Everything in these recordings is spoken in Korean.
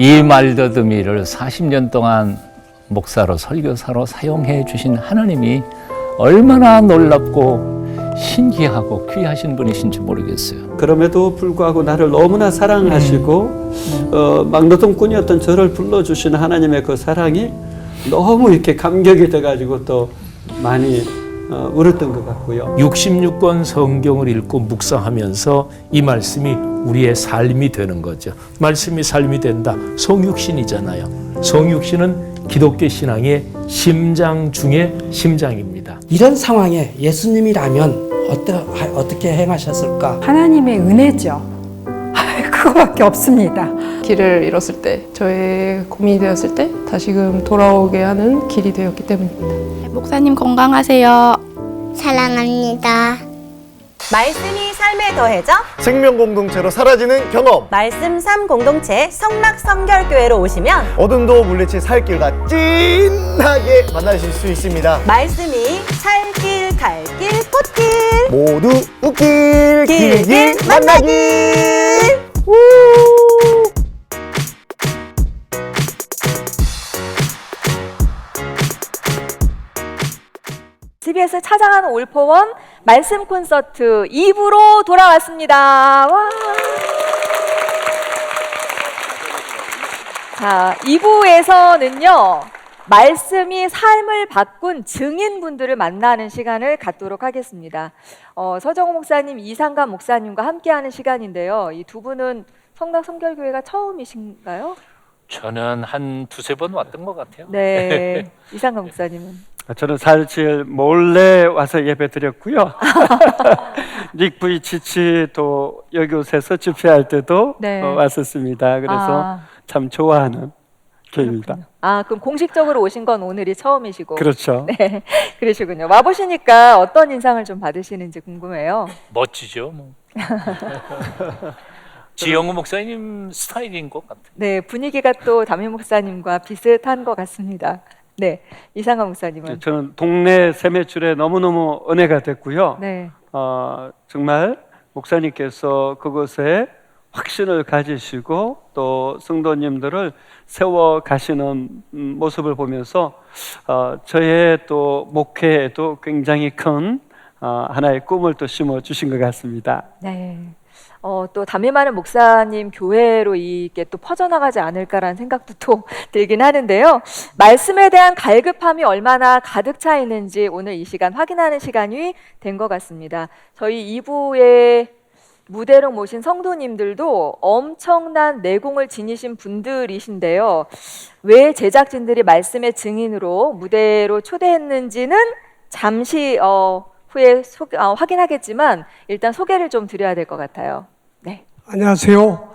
이 말더듬이를 40년 동안 목사로 설교사로 사용해 주신 하나님이 얼마나 놀랍고 신기하고 귀하신 분이신지 모르겠어요. 그럼에도 불구하고 나를 너무나 사랑하시고 막노동꾼이었던 저를 불러주신 하나님의 그 사랑이 너무 이렇게 감격이 돼가지고 또 많이 울었던 것 같고요. 66권 성경을 읽고 묵상하면서 이 말씀이 우리의 삶이 되는 거죠. 말씀이 삶이 된다. 성육신이잖아요. 성육신은 기독교 신앙의 심장 중의 심장입니다. 이런 상황에 예수님이라면 어떻게 행하셨을까? 하나님의 은혜죠. 그거밖에 없습니다. 길을 잃었을 때, 저의 고민이 되었을 때 다시금 돌아오게 하는 길이 되었기 때문입니다. 목사님 건강하세요. 사랑합니다. 말씀이 삶에 더해져 생명 공동체로 사라지는 경험. 말씀 삶 공동체 성막 성결교회로 오시면 어둠도 물리칠 살길 다 찐하게 만나실 수 있습니다. 말씀이 살길 갈길 꽃길 모두 웃길 길길 만나길. CBS 찾아가는 올포원 말씀 콘서트 2부로 돌아왔습니다. 와. 자, 2부에서는요. 말씀이 삶을 바꾼 증인분들을 만나는 시간을 갖도록 하겠습니다. 서정호 목사님, 이상감 목사님과 함께하는 시간인데요. 이 두 분은 성락 성결교회가 처음이신가요? 저는 한 두세 번 왔던 것 같아요. 네, 이상감 목사님은? 저는 사실 몰래 와서 예배 드렸고요. 닉 브이치치 또 여기 옷에서 집회할 때도 네. 왔었습니다. 그래서 참 좋아하는 교회입니다. 그럼 공식적으로 오신 건 오늘이 처음이시고. 그렇죠. 네, 그러시군요. 와보시니까 어떤 인상을 좀 받으시는지 궁금해요. 멋지죠. 뭐. 지영우 목사님 스타일인 것 같아요. 네, 분위기가 또 담임 목사님과 비슷한 것 같습니다. 네, 이상한 목사님은? 저는 동네 세매줄에 너무너무 은혜가 됐고요. 네. 정말 목사님께서 그곳에 확신을 가지시고 또 성도님들을 세워 가시는 모습을 보면서 저의 또 목회에도 굉장히 큰 하나의 꿈을 또 심어 주신 것 같습니다. 네. 또 담임하는 목사님 교회로 이게 또 퍼져나가지 않을까라는 생각도 또 들긴 하는데요. 말씀에 대한 갈급함이 얼마나 가득 차 있는지 오늘 이 시간 확인하는 시간이 된 것 같습니다. 저희 2부에 무대로 모신 성도님들도 엄청난 내공을 지니신 분들이신데요. 왜 제작진들이 말씀의 증인으로 무대로 초대했는지는 잠시 후에 확인하겠지만 일단 소개를 좀 드려야 될 것 같아요. 네. 안녕하세요.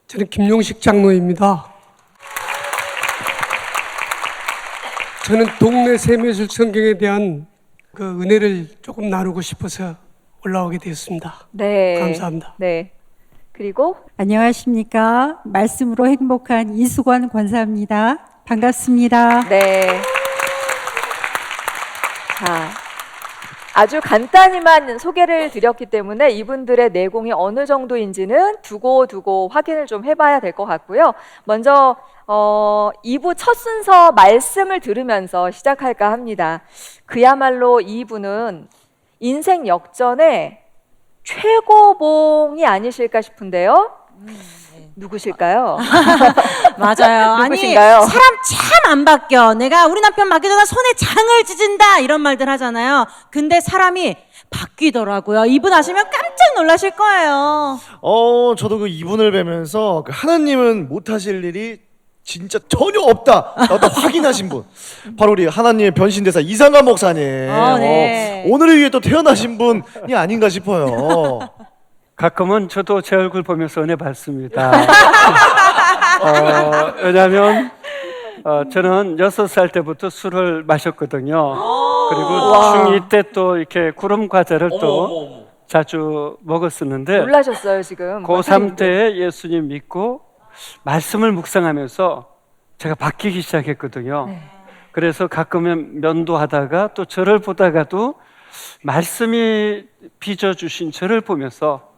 저는 김용식 장로입니다. 저는 동네 세매술 성경에 대한 그 은혜를 조금 나누고 싶어서 올라오게 되었습니다. 네. 감사합니다. 네. 그리고 안녕하십니까. 말씀으로 행복한 이수관 권사입니다. 반갑습니다. 네. 자, 아주 간단히만 소개를 드렸기 때문에 이분들의 내공이 어느 정도인지는 두고 확인을 좀 해봐야 될 것 같고요. 먼저 2부 첫 순서 말씀을 들으면서 시작할까 합니다. 그야말로 2부는 인생 역전의 최고봉이 아니실까 싶은데요. 누구실까요? 맞아요. 누구신가요? 아니 사람 참 안 바뀌어. 내가 우리 남편 맡겨다가 손에 장을 찢은다 이런 말들 하잖아요. 근데 사람이 바뀌더라고요. 이분 아시면 깜짝 놀라실 거예요. 저도 그 이분을 뵈면서 하나님은 못하실 일이 진짜 전혀 없다. 나도 확인하신 분. 바로 우리 하나님의 변신대사 이상감 목사님. 네. 오늘을 위해 또 태어나신 분이 아닌가 싶어요. 가끔은 저도 제 얼굴 보면서 은혜 받습니다. 왜냐하면 저는 6살 때부터 술을 마셨거든요. 그리고 중2 때 또 이렇게 구름 과자를 또 자주 먹었었는데 놀라셨어요 지금. 고3 때 예수님 믿고 말씀을 묵상하면서 제가 바뀌기 시작했거든요. 네. 그래서 가끔은 면도하다가 또 저를 보다가도 말씀이 빚어주신 저를 보면서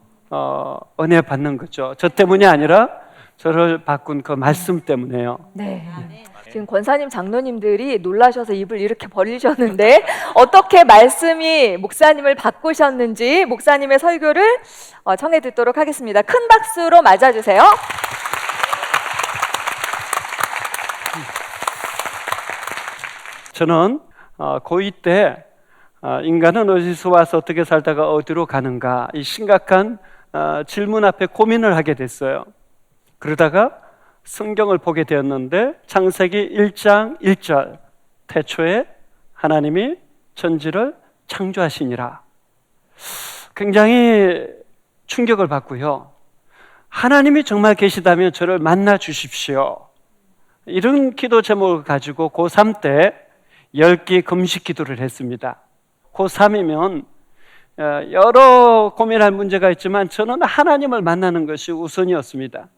은혜 받는 거죠. 저 때문이 아니라 저를 바꾼 그 말씀 때문에요. 네. 지금 권사님 장로님들이 놀라셔서 입을 이렇게 벌리셨는데 어떻게 말씀이 목사님을 바꾸셨는지 목사님의 설교를 청해 듣도록 하겠습니다. 큰 박수로 맞아주세요. 저는 고2 때 인간은 어디서 와서 어떻게 살다가 어디로 가는가 이 심각한 질문 앞에 고민을 하게 됐어요. 그러다가 성경을 보게 되었는데 창세기 1장 1절 태초에 하나님이 천지를 창조하시니라. 굉장히 충격을 받고요. 하나님이 정말 계시다면 저를 만나 주십시오. 이런 기도 제목을 가지고 고3 때 10기 금식 기도를 했습니다. 고3이면 여러 고민할 문제가 있지만 저는 하나님을 만나는 것이 우선이었습니다.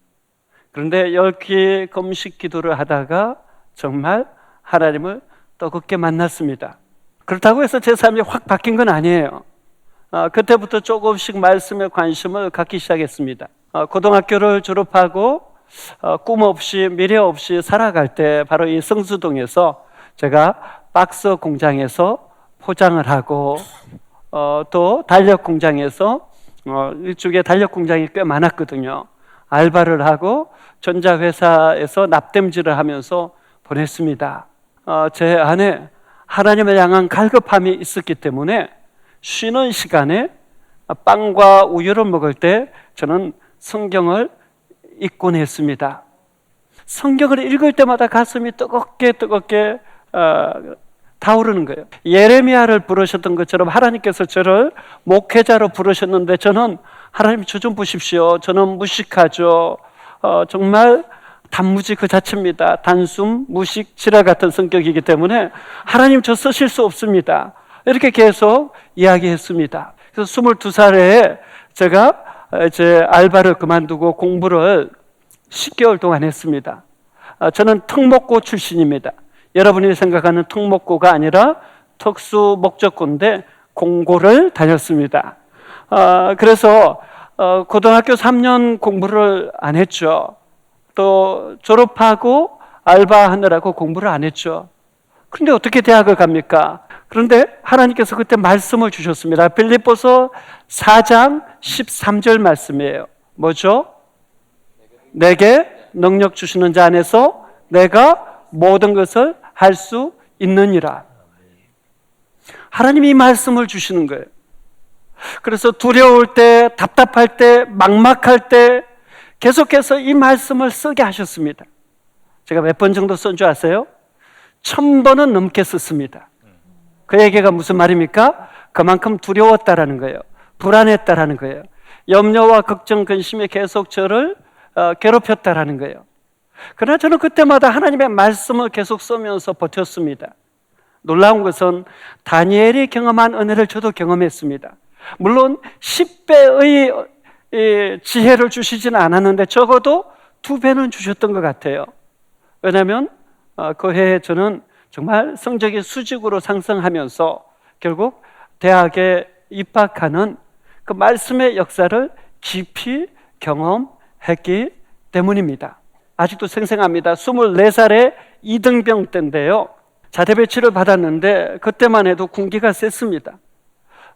그런데 10기 금식 기도를 하다가 정말 하나님을 뜨겁게 만났습니다. 그렇다고 해서 제 삶이 확 바뀐 건 아니에요. 그때부터 조금씩 말씀에 관심을 갖기 시작했습니다. 고등학교를 졸업하고 꿈 없이 미래 없이 살아갈 때 바로 이 성수동에서 제가 박스 공장에서 포장을 하고 또 달력 공장에서 이쪽에 달력 공장이 꽤 많았거든요. 알바를 하고 전자회사에서 납땜질을 하면서 보냈습니다. 제 안에 하나님을 향한 갈급함이 있었기 때문에 쉬는 시간에 빵과 우유를 먹을 때 저는 성경을 읽곤 했습니다. 성경을 읽을 때마다 가슴이 뜨겁게 타오르는 거예요. 예레미야를 부르셨던 것처럼 하나님께서 저를 목회자로 부르셨는데 저는 하나님 저 좀 보십시오. 저는 무식하죠. 정말 단무지 그 자체입니다. 단숨, 무식, 지라 같은 성격이기 때문에 하나님 저 쓰실 수 없습니다. 이렇게 계속 이야기했습니다. 그래서 22살에 제가 이제 알바를 그만두고 공부를 10개월 동안 했습니다. 저는 특목고 출신입니다. 여러분이 생각하는 특목고가 아니라 특수 목적고인데 공고를 다녔습니다. 그래서 고등학교 3년 공부를 안 했죠. 또 졸업하고 알바하느라고 공부를 안 했죠. 그런데 어떻게 대학을 갑니까? 그런데 하나님께서 그때 말씀을 주셨습니다. 빌립보서 4장 13절 말씀이에요. 뭐죠? 내게 능력 주시는 자 안에서 내가 모든 것을 할 수 있느니라. 하나님이 이 말씀을 주시는 거예요. 그래서 두려울 때, 답답할 때, 막막할 때 계속해서 이 말씀을 쓰게 하셨습니다. 제가 몇 번 정도 쓴 줄 아세요? 1000번은 넘게 썼습니다. 그 얘기가 무슨 말입니까? 그만큼 두려웠다라는 거예요. 불안했다라는 거예요. 염려와 걱정, 근심이 계속 저를 괴롭혔다라는 거예요. 그러나 저는 그때마다 하나님의 말씀을 계속 쓰면서 버텼습니다. 놀라운 것은 다니엘이 경험한 은혜를 저도 경험했습니다. 물론 10배의 지혜를 주시지는 않았는데 적어도 2배는 주셨던 것 같아요. 왜냐하면 그 해에 저는 정말 성적이 수직으로 상승하면서 결국 대학에 입학하는 그 말씀의 역사를 깊이 경험했기 때문입니다. 아직도 생생합니다. 24살에 2등병 때인데요. 자대 배치를 받았는데 그때만 해도 군기가 셌습니다.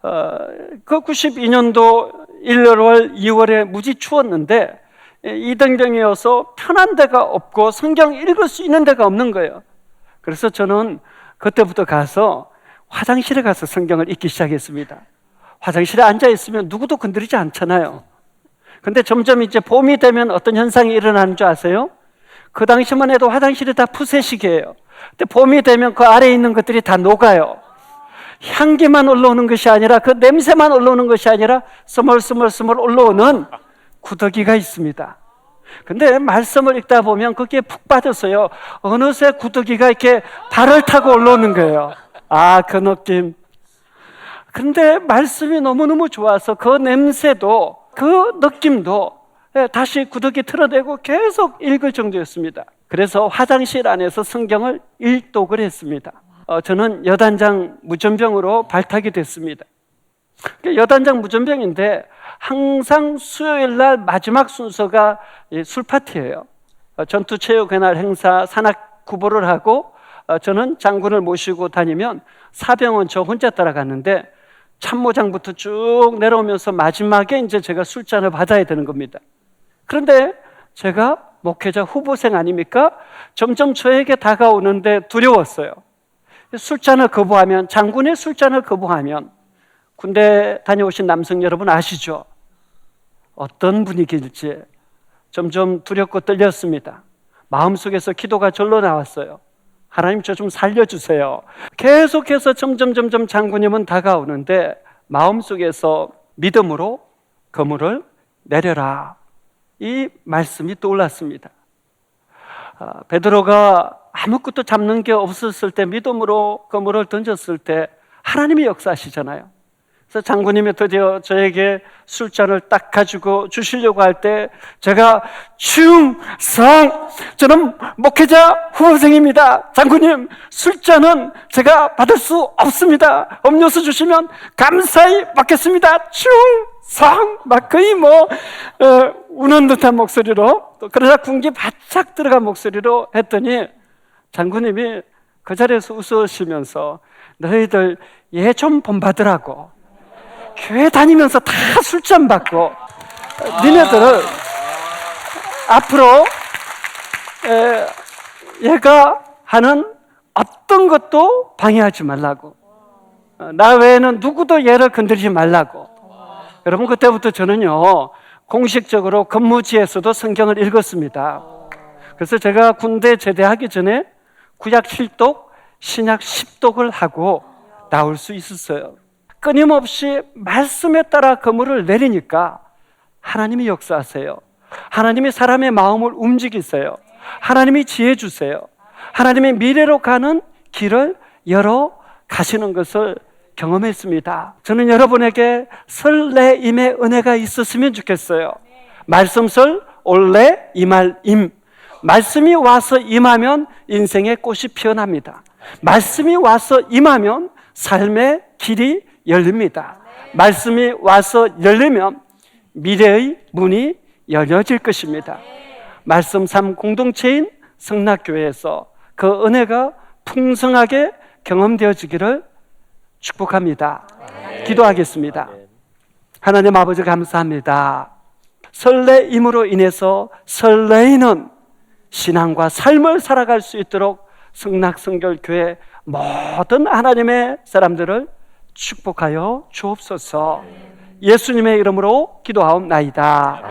그 92년도 1월, 2월에 무지 추웠는데 2등병이어서 편한 데가 없고 성경 읽을 수 있는 데가 없는 거예요. 그래서 저는 그때부터 가서 화장실에 가서 성경을 읽기 시작했습니다. 화장실에 앉아 있으면 누구도 건드리지 않잖아요. 근데 점점 이제 봄이 되면 어떤 현상이 일어나는 줄 아세요? 그 당시만 해도 화장실이 다 푸세식이에요. 근데 봄이 되면 그 아래에 있는 것들이 다 녹아요. 향기만 올라오는 것이 아니라 그 냄새만 올라오는 것이 아니라 스멀스멀 올라오는 구더기가 있습니다. 근데 말씀을 읽다 보면 거기에 푹 빠졌어요. 어느새 구더기가 이렇게 발을 타고 올라오는 거예요. 아, 그 느낌. 근데 말씀이 너무너무 좋아서 그 냄새도 그 느낌도 다시 구더기 틀어내고 계속 읽을 정도였습니다. 그래서 화장실 안에서 성경을 일독을 했습니다. 저는 여단장 무전병으로 발탁이 됐습니다. 여단장 무전병인데 항상 수요일 날 마지막 순서가 술 파티예요. 전투체육회날 행사 산악 구보를 하고 저는 장군을 모시고 다니면 사병은 저 혼자 따라갔는데 참모장부터 쭉 내려오면서 마지막에 이제 제가 술잔을 받아야 되는 겁니다. 그런데 제가 목회자 후보생 아닙니까? 점점 저에게 다가오는데 두려웠어요. 술잔을 거부하면, 장군의 술잔을 거부하면, 군대 다녀오신 남성 여러분 아시죠? 어떤 분위기일지 점점 두렵고 떨렸습니다. 마음속에서 기도가 절로 나왔어요. 하나님 저 좀 살려주세요. 계속해서 점점 장군님은 다가오는데 마음속에서 믿음으로 그물을 내려라, 이 말씀이 떠올랐습니다. 베드로가 아무것도 잡는 게 없었을 때 믿음으로 그물을 던졌을 때 하나님이 역사하시잖아요. 그래서 장군님이 드디어 저에게 술잔을 딱 가지고 주시려고 할 때 제가 충성, 저는 목회자 후보생입니다. 장군님, 술잔은 제가 받을 수 없습니다. 음료수 주시면 감사히 받겠습니다. 충성, 막 거의 우는 듯한 목소리로, 또 그러다 군기 바짝 들어간 목소리로 했더니 장군님이 그 자리에서 웃으시면서 너희들 얘 좀 본받으라고, 교회 다니면서 다 술잔 받고 니네들을 앞으로 얘가 하는 어떤 것도 방해하지 말라고, 나 외에는 누구도 얘를 건드리지 말라고. 여러분, 그때부터 저는요 공식적으로 근무지에서도 성경을 읽었습니다. 그래서 제가 군대 제대하기 전에 구약 7독, 신약 10독을 하고 나올 수 있었어요. 끊임없이 말씀에 따라 그물을 내리니까 하나님이 역사하세요. 하나님이 사람의 마음을 움직이세요. 하나님이 지혜 주세요. 하나님의 미래로 가는 길을 열어 가시는 것을 경험했습니다. 저는 여러분에게 설레임의 은혜가 있었으면 좋겠어요. 말씀설 올래 이말임. 말씀이 와서 임하면 인생의 꽃이 피어납니다. 말씀이 와서 임하면 삶의 길이 열립니다. 말씀이 와서 열리면 미래의 문이 열려질 것입니다. 말씀 삶 공동체인 성락교회에서 그 은혜가 풍성하게 경험되어지기를 축복합니다. 기도하겠습니다. 하나님 아버지, 감사합니다. 설레임으로 인해서 설레이는 신앙과 삶을 살아갈 수 있도록 성락성결교회 모든 하나님의 사람들을 축복하여 주옵소서. 예수님의 이름으로 기도하옵나이다.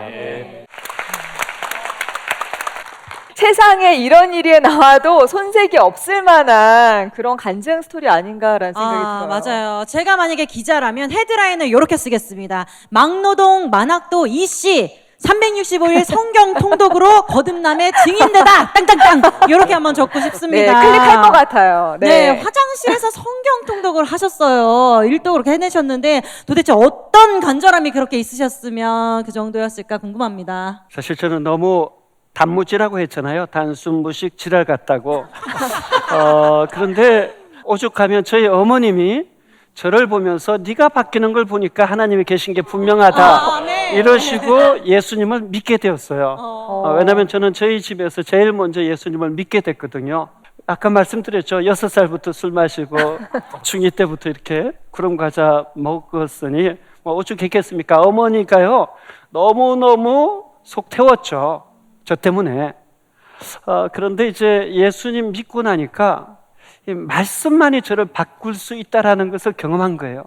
세상에 이런 일이 나와도 손색이 없을 만한 그런 간증 스토리 아닌가라는 생각이 들어요. 맞아요. 제가 만약에 기자라면 헤드라인을 이렇게 쓰겠습니다. 막노동 만학도 이씨 365일 성경 통독으로 거듭남의 증인되다 땅땅땅, 이렇게 한번 적고 싶습니다. 네, 클릭할 것 같아요. 네, 화장실에서 성경 통독을 하셨어요. 일도 그렇게 해내셨는데 도대체 어떤 간절함이 그렇게 있으셨으면 그 정도였을까 궁금합니다. 사실 저는 너무 단무지라고 했잖아요. 단순무식 지랄 같다고. 그런데 오죽하면 저희 어머님이 저를 보면서 네가 바뀌는 걸 보니까 하나님이 계신 게 분명하다, 네. 이러시고 예수님을 믿게 되었어요. 왜냐하면 저는 저희 집에서 제일 먼저 예수님을 믿게 됐거든요. 아까 말씀드렸죠. 6살부터 술 마시고 중2 때부터 이렇게 구름 과자 먹었으니 오죽했겠습니까? 어머니가요 너무너무 속 태웠죠, 저 때문에. 그런데 이제 예수님 믿고 나니까 이 말씀만이 저를 바꿀 수 있다라는 것을 경험한 거예요.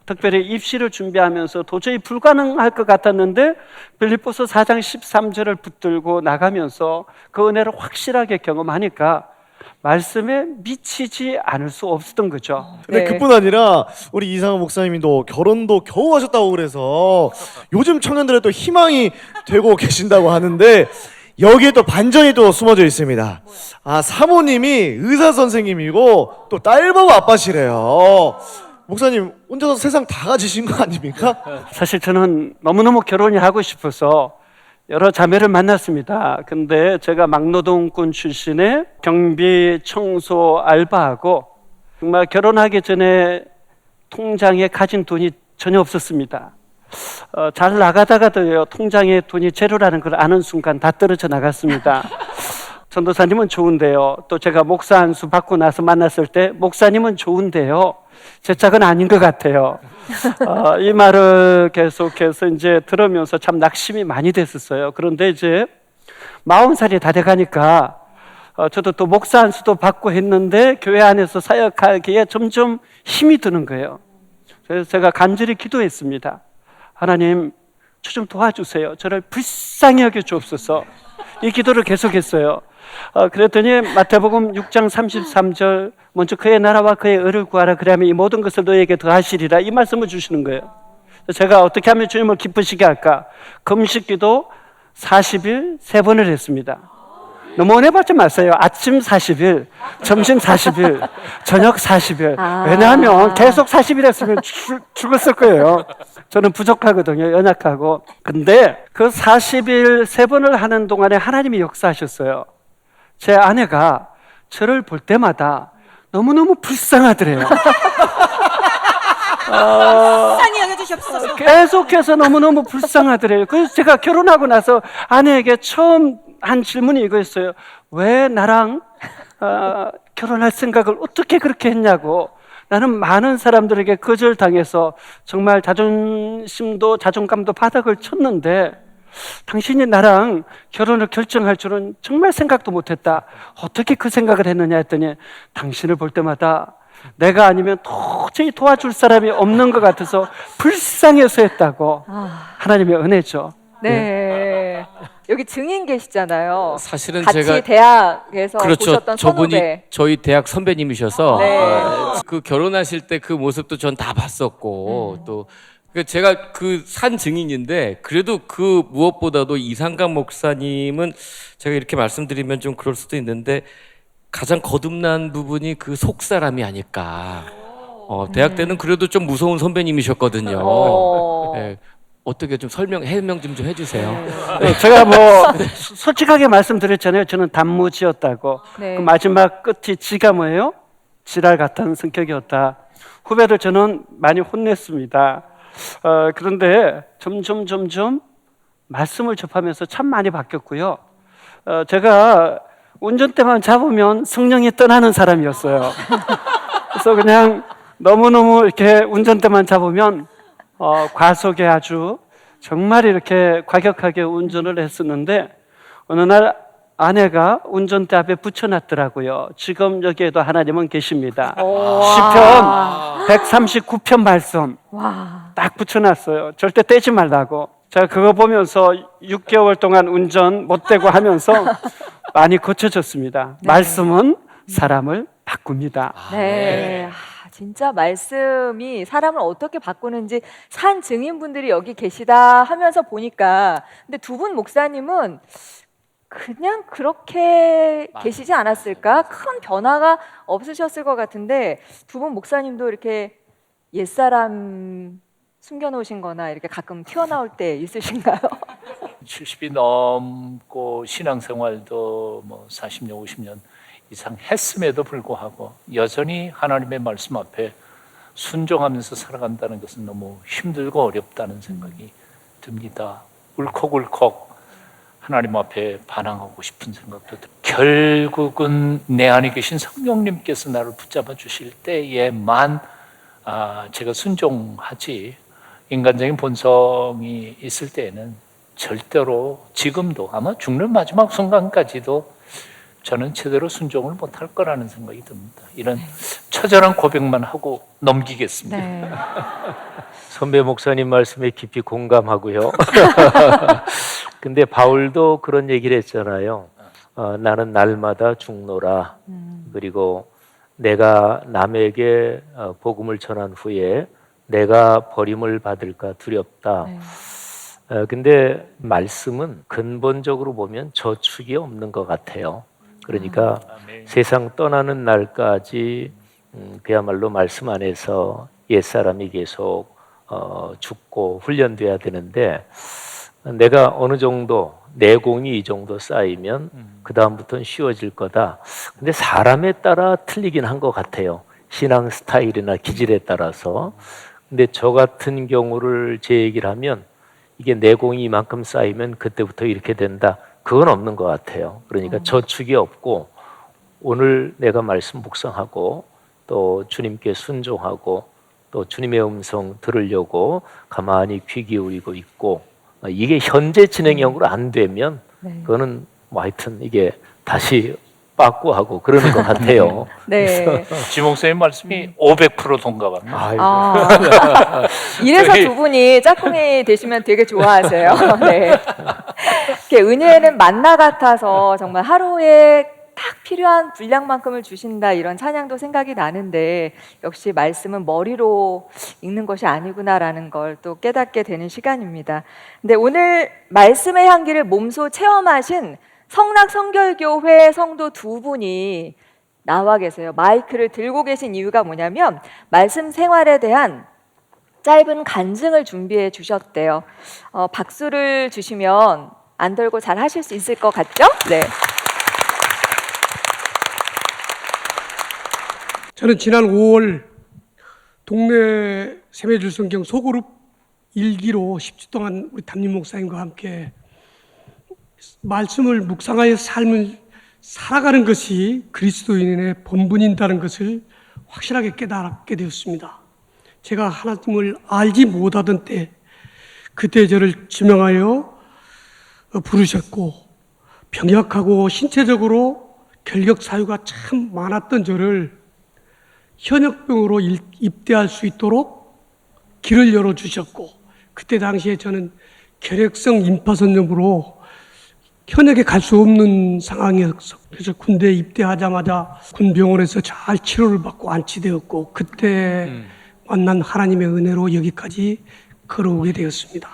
특별히 입시를 준비하면서 도저히 불가능할 것 같았는데 빌립보서 4장 13절을 붙들고 나가면서 그 은혜를 확실하게 경험하니까 말씀에 미치지 않을 수 없었던 거죠. 근데 그뿐 아니라 우리 이상한 목사님도 결혼도 겨우 하셨다고 그래서 요즘 청년들의 또 희망이 되고 계신다고 하는데 여기에 또 반전이 또 숨어져 있습니다. 사모님이 의사 선생님이고 또 딸바보 아빠시래요. 목사님 혼자서 세상 다 가지신 거 아닙니까? 사실 저는 너무너무 결혼이 하고 싶어서 여러 자매를 만났습니다. 근데 제가 막노동꾼 출신의 경비 청소 알바하고 정말 결혼하기 전에 통장에 가진 돈이 전혀 없었습니다. 잘 나가다가도요, 통장에 돈이 제로라는 걸 아는 순간 다 떨어져 나갔습니다. 전도사님은 좋은데요, 또 제가 목사 안수 받고 나서 만났을 때 목사님은 좋은데요, 제 짝은 아닌 것 같아요. 이 말을 계속해서 이제 들으면서 참 낙심이 많이 됐었어요. 그런데 이제 40살이 다 돼가니까 저도 또 목사 안수도 받고 했는데 교회 안에서 사역하기에 점점 힘이 드는 거예요. 그래서 제가 간절히 기도했습니다. 하나님, 저 좀 도와주세요. 저를 불쌍히 여겨 주옵소서. 이 기도를 계속했어요. 그랬더니 마태복음 6장 33절, 먼저 그의 나라와 그의 의를 구하라, 그리하면 이 모든 것을 너에게 더하시리라, 이 말씀을 주시는 거예요. 제가 어떻게 하면 주님을 기쁘시게 할까? 금식기도 40일 3번을 했습니다. 너무 원해봤자 마세요. 아침 40일, 점심 40일, 저녁 40일. 왜냐하면 계속 40일 했으면 죽었을 거예요. 저는 부족하거든요. 연약하고. 근데 그 40일 3번을 하는 동안에 하나님이 역사하셨어요. 제 아내가 저를 볼 때마다 너무너무 불쌍하더래요. 불쌍히 여겨주시옵소서. 계속해서 너무너무 불쌍하더래요. 그래서 제가 결혼하고 나서 아내에게 처음 한 질문이 이거였어요. 왜 나랑 결혼할 생각을 어떻게 그렇게 했냐고. 나는 많은 사람들에게 거절당해서 정말 자존심도 자존감도 바닥을 쳤는데 당신이 나랑 결혼을 결정할 줄은 정말 생각도 못했다. 어떻게 그 생각을 했느냐 했더니 당신을 볼 때마다 내가 아니면 도저히 도와줄 사람이 없는 것 같아서 불쌍해서 했다고. 하나님의 은혜죠. 네. 여기 증인 계시잖아요. 사실은 같이 제가 대학에서 그렇죠. 보셨던 저분이 선후배. 저희 대학 선배님이셔서 네. 그 결혼하실 때 그 모습도 전 다 봤었고 또 제가 그 산 증인인데 그래도 그 무엇보다도 이상강 목사님은 제가 이렇게 말씀드리면 좀 그럴 수도 있는데 가장 거듭난 부분이 그 속사람이 아닐까. 대학 때는 그래도 좀 무서운 선배님이셨거든요. 네. 어떻게 좀 해명 좀 해주세요. 네, 제가 뭐 솔직하게 말씀드렸잖아요. 저는 단무지였다고. 네. 그 마지막 끝이 지가 뭐예요? 지랄 같은 성격이었다. 후배들 저는 많이 혼냈습니다. 그런데 점점 말씀을 접하면서 참 많이 바뀌었고요. 제가 운전대만 잡으면 성령이 떠나는 사람이었어요. 그래서 그냥 너무너무 이렇게 운전대만 잡으면 과속에 아주 정말 이렇게 과격하게 운전을 했었는데 어느 날 아내가 운전대 앞에 붙여놨더라고요. 지금 여기에도 하나님은 계십니다. 시편 139편 말씀 딱 붙여놨어요. 절대 떼지 말라고. 제가 그거 보면서 6개월 동안 운전 못되고 하면서 많이 고쳐졌습니다. 네. 말씀은 사람을 바꿉니다. 네. 진짜 말씀이 사람을 어떻게 바꾸는지 산 증인분들이 여기 계시다 하면서 보니까 근데 두 분 목사님은 그냥 그렇게 계시지 않았을까? 큰 변화가 없으셨을 것 같은데 두 분 목사님도 이렇게 옛사람 숨겨놓으신 거나 이렇게 가끔 튀어나올 때 있으신가요? 70이 넘고 신앙생활도 뭐 40년, 50년 이상 했음에도 불구하고 여전히 하나님의 말씀 앞에 순종하면서 살아간다는 것은 너무 힘들고 어렵다는 생각이 듭니다. 울컥울컥 하나님 앞에 반항하고 싶은 생각도 듭니다. 결국은 내 안에 계신 성령님께서 나를 붙잡아 주실 때에만 제가 순종하지, 인간적인 본성이 있을 때에는 절대로 지금도 아마 죽는 마지막 순간까지도 저는 제대로 순종을 못할 거라는 생각이 듭니다. 이런 처절한 고백만 하고 넘기겠습니다. 네. 선배 목사님 말씀에 깊이 공감하고요. 근데 바울도 그런 얘기를 했잖아요. 나는 날마다 죽노라. 그리고 내가 남에게 복음을 전한 후에 내가 버림을 받을까 두렵다. 네. 근데 말씀은 근본적으로 보면 저축이 없는 것 같아요. 그러니까 세상 떠나는 날까지 그야말로 말씀 안에서 옛사람이 계속 죽고 훈련돼야 되는데 내가 어느 정도 내공이 이 정도 쌓이면 그 다음부터는 쉬워질 거다. 근데 사람에 따라 틀리긴 한 것 같아요. 신앙 스타일이나 기질에 따라서. 근데 저 같은 경우를 제 얘기를 하면 이게 내공이 이만큼 쌓이면 그때부터 이렇게 된다. 그건 없는 것 같아요. 그러니까 저축이 없고 오늘 내가 말씀 묵상하고 또 주님께 순종하고 또 주님의 음성 들으려고 가만히 귀 기울이고 있고 이게 현재 진행형으로 안 되면 그거는 뭐 하여튼 이게 다시 빠꾸하고 그러는 것 같아요. 네. 지 목사님 말씀이 500% 동감합니다. 아, 이래서 두 분이 짝꿍이 되시면 되게 좋아하세요. 네. 이렇게 은혜는 만나 같아서 정말 하루에 딱 필요한 분량만큼을 주신다 이런 찬양도 생각이 나는데 역시 말씀은 머리로 읽는 것이 아니구나라는 걸 또 깨닫게 되는 시간입니다. 근데 오늘 말씀의 향기를 몸소 체험하신 성락성결교회 성도 두 분이 나와 계세요. 마이크를 들고 계신 이유가 뭐냐면 말씀 생활에 대한 짧은 간증을 준비해 주셨대요. 박수를 주시면 안 들고 잘 하실 수 있을 것 같죠? 네. 저는 지난 5월 동네 세매줄 성경 소그룹 일기로 10주 동안 우리 담임 목사님과 함께 말씀을 묵상하여 삶을 살아가는 것이 그리스도인의 본분이라는 것을 확실하게 깨닫게 되었습니다. 제가 하나님을 알지 못하던 때 그때 저를 지명하여 부르셨고 병약하고 신체적으로 결격 사유가 참 많았던 저를 현역병으로 입대할 수 있도록 길을 열어주셨고 그때 당시에 저는 결핵성 임파선염으로 현역에 갈 수 없는 상황이었어. 그래서 군대에 입대하자마자 군병원에서 잘 치료를 받고 안치되었고 그때 만난 하나님의 은혜로 여기까지 걸어오게 되었습니다.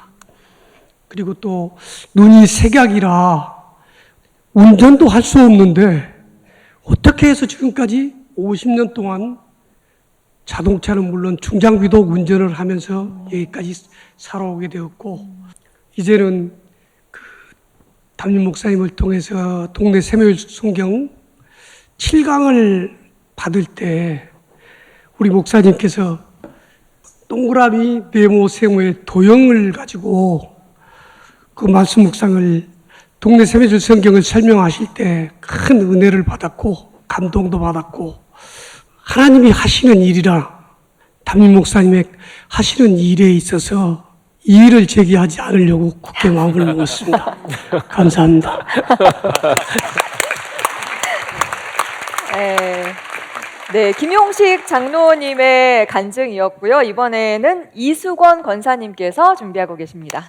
그리고 또 눈이 색약이라 운전도 할 수 없는데 어떻게 해서 지금까지 50년 동안 자동차는 물론 중장비도 운전을 하면서 여기까지 살아오게 되었고 이제는 그 담임 목사님을 통해서 동네 세매율 성경 7강을 받을 때 우리 목사님께서 동그라미 네모 세모의 도형을 가지고 그 말씀 묵상을 동네 세매줄 성경을 설명하실 때 큰 은혜를 받았고 감동도 받았고 하나님이 하시는 일이라 담임 목사님의 하시는 일에 있어서 이의를 제기하지 않으려고 굳게 마음을 먹었습니다. 감사합니다. 네, 김용식 장로님의 간증이었고요. 이번에는 이수건 권사님께서 준비하고 계십니다.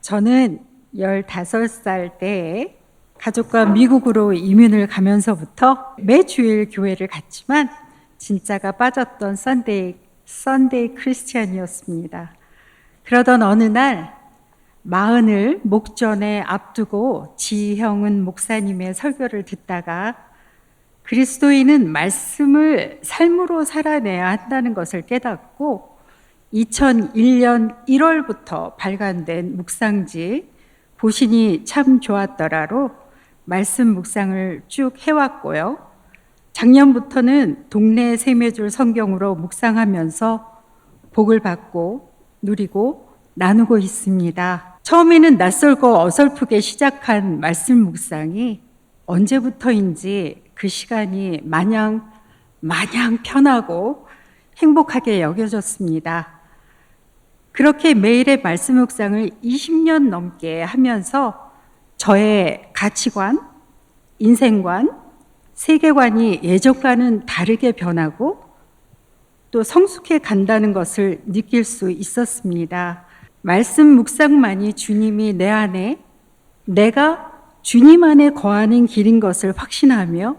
저는 15살 때 가족과 미국으로 이민을 가면서부터 매주일 교회를 갔지만 진짜가 빠졌던 썬데이 크리스티안이었습니다. 그러던 어느 날 마흔을 목전에 앞두고 지형은 목사님의 설교를 듣다가 그리스도인은 말씀을 삶으로 살아내야 한다는 것을 깨닫고 2001년 1월부터 발간된 묵상지 보신이 참 좋았더라로 말씀 묵상을 쭉 해왔고요. 작년부터는 동네 세매줄 성경으로 묵상하면서 복을 받고 누리고 나누고 있습니다. 처음에는 낯설고 어설프게 시작한 말씀 묵상이 언제부터인지 그 시간이 마냥 편하고 행복하게 여겨졌습니다. 그렇게 매일의 말씀 묵상을 20년 넘게 하면서 저의 가치관, 인생관, 세계관이 예전과는 다르게 변하고 또 성숙해 간다는 것을 느낄 수 있었습니다. 말씀 묵상만이 주님이 내 안에 내가 주님 안에 거하는 길인 것을 확신하며